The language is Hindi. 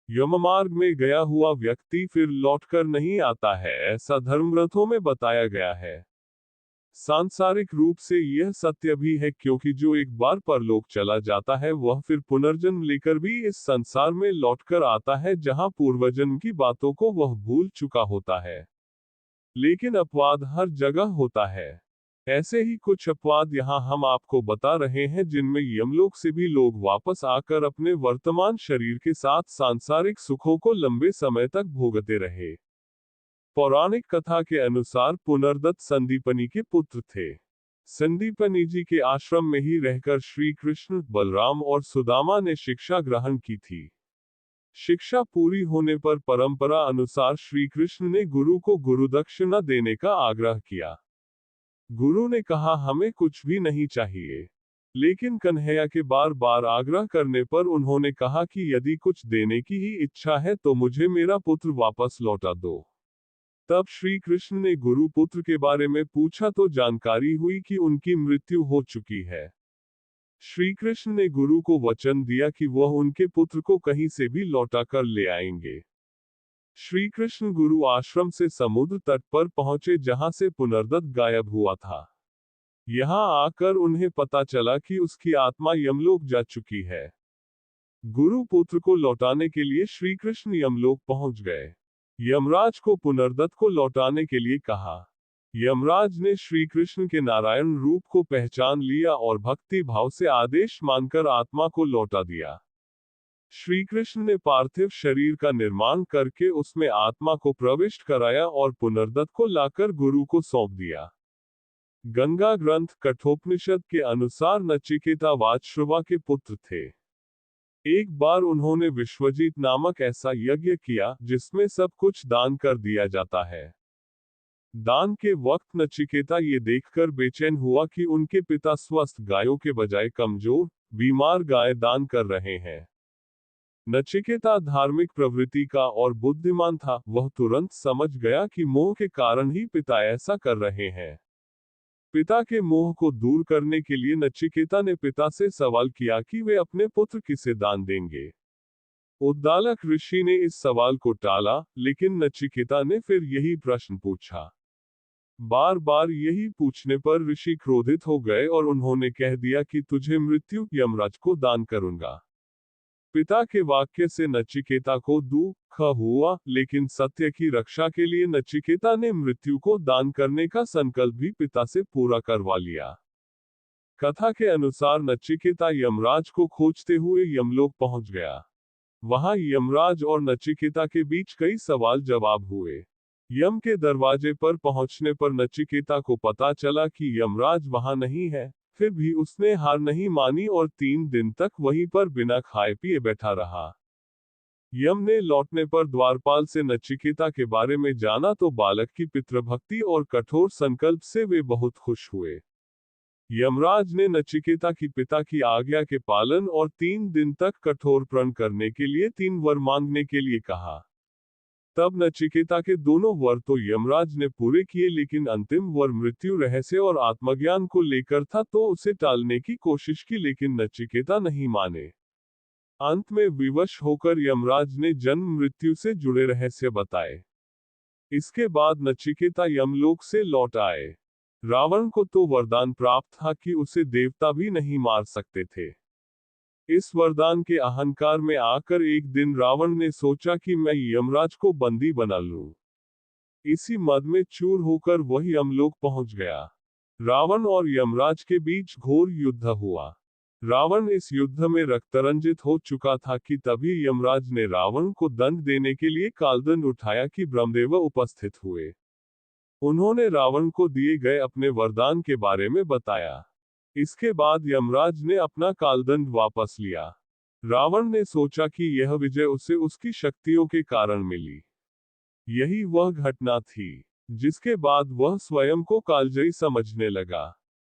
यममार्ग में गया हुआ व्यक्ति फिर लौटकर नहीं आता है, ऐसा धर्मग्रंथों में बताया गया है। सांसारिक रूप से यह सत्य भी है, क्योंकि जो एक बार परलोक चला जाता है वह फिर पुनर्जन्म लेकर भी इस संसार में लौटकर आता है, जहां पूर्वजन्म की बातों को वह भूल चुका होता है। लेकिन अपवाद हर जगह होता है। ऐसे ही कुछ अपवाद यहाँ हम आपको बता रहे हैं, जिनमें यमलोक से भी लोग वापस आकर अपने वर्तमान शरीर के साथ सांसारिक सुखों को लंबे समय तक भोगते रहे। पौराणिक कथा के अनुसार पुनर्दत्त संदीपनी के पुत्र थे। संदीपनी जी के आश्रम में ही रहकर श्री कृष्ण, बलराम और सुदामा ने शिक्षा ग्रहण की थी। शिक्षा पूरी होने पर परंपरा अनुसार श्री कृष्ण ने गुरु को गुरुदक्षिणा देने का आग्रह किया। गुरु ने कहा, हमें कुछ भी नहीं चाहिए। लेकिन कन्हैया के बार बार आग्रह करने पर उन्होंने कहा कि यदि कुछ देने की ही इच्छा है तो मुझे मेरा पुत्र वापस लौटा दो। तब श्री कृष्ण ने गुरु पुत्र के बारे में पूछा तो जानकारी हुई कि उनकी मृत्यु हो चुकी है। श्री कृष्ण ने गुरु को वचन दिया कि वह उनके पुत्र को कहीं से भी लौटा कर ले आएंगे। श्री कृष्ण गुरु आश्रम से समुद्र तट पर पहुंचे, जहां से पुनर्दत्त गायब हुआ था। यहां आकर उन्हें पता चला कि उसकी आत्मा यमलोक जा चुकी है। गुरु पुत्र को लौटाने के लिए श्री कृष्ण यमलोक पहुंच गए। यमराज को पुनर्दत्त को लौटाने के लिए कहा। यमराज ने श्री कृष्ण के नारायण रूप को पहचान लिया और भक्ति भाव से आदेश मानकर आत्मा को लौटा दिया। श्री कृष्ण ने पार्थिव शरीर का निर्माण करके उसमें आत्मा को प्रविष्ट कराया और पुनर्दत्त को लाकर गुरु को सौंप दिया। गंगा ग्रंथ कठोपनिषद के अनुसार नचिकेता वाजश्रवा के पुत्र थे। एक बार उन्होंने विश्वजीत नामक ऐसा यज्ञ किया जिसमें सब कुछ दान कर दिया जाता है। दान के वक्त नचिकेता ये देखकर बेचैन हुआ कि उनके पिता स्वस्थ गायों के बजाय कमजोर, बीमार गाय दान कर रहे हैं। नचिकेता धार्मिक प्रवृत्ति का और बुद्धिमान था, वह तुरंत समझ गया कि मोह के कारण ही पिता ऐसा कर रहे हैं। पिता के मोह को दूर करने के लिए नचिकेता ने पिता से सवाल किया कि वे अपने पुत्र किसे दान देंगे। उद्दालक ऋषि ने इस सवाल को टाला, लेकिन नचिकेता ने फिर यही प्रश्न पूछा। बार बार यही पूछने पर ऋषि क्रोधित हो गए और उन्होंने कह दिया कि तुझे मृत्यु यमराज को दान करूंगा। पिता के वाक्य से नचिकेता को दुख हुआ, लेकिन सत्य की रक्षा के लिए नचिकेता ने मृत्यु को दान करने का संकल्प भी पिता से पूरा करवा लिया। कथा के अनुसार नचिकेता यमराज को खोजते हुए यमलोक पहुंच गया। वहां यमराज और नचिकेता के बीच कई सवाल जवाब हुए। यम के दरवाजे पर पहुंचने पर नचिकेता को पता चला कि यमराज वहां नहीं है। फिर भी उसने हार नहीं मानी और 3 दिन तक वहीं पर बिना खाए पिए बैठा रहा। यम ने लौटने पर द्वारपाल से नचिकेता के बारे में जाना तो बालक की पितृभक्ति और कठोर संकल्प से वे बहुत खुश हुए। यमराज ने नचिकेता की पिता की आज्ञा के पालन और 3 दिन तक कठोर प्रण करने के लिए 3 वर मांगने के लिए कहा। तब नचिकेता के दोनों वर तो यमराज ने पूरे किए, लेकिन अंतिम वर मृत्यु रहस्य और आत्मज्ञान को लेकर था, तो उसे टालने की कोशिश की, लेकिन नचिकेता नहीं माने। अंत में विवश होकर यमराज ने जन्म मृत्यु से जुड़े रहस्य बताए। इसके बाद नचिकेता यमलोक से लौट आए। रावण को तो वरदान प्राप्त था कि उसे देवता भी नहीं मार सकते थे। इस वरदान के अहंकार में आकर एक दिन रावण ने सोचा कि मैं यमराज को बंदी बना लूं। इसी मद में चूर होकर वह यमलोक पहुंच गया। रावण और यमराज के बीच घोर युद्ध हुआ। रावण इस युद्ध में रक्तरंजित हो चुका था कि तभी यमराज ने रावण को दंड देने के लिए कालदंड उठाया कि ब्रह्मदेव उपस्थित हुए। उन्होंने रावण को दिए गए अपने वरदान के बारे में बताया। इसके बाद यमराज ने अपना कालदंड वापस लिया। रावण ने सोचा कि यह विजय उसे उसकी शक्तियों के कारण मिली। यही वह घटना थी जिसके बाद वह स्वयं को कालजयी समझने लगा।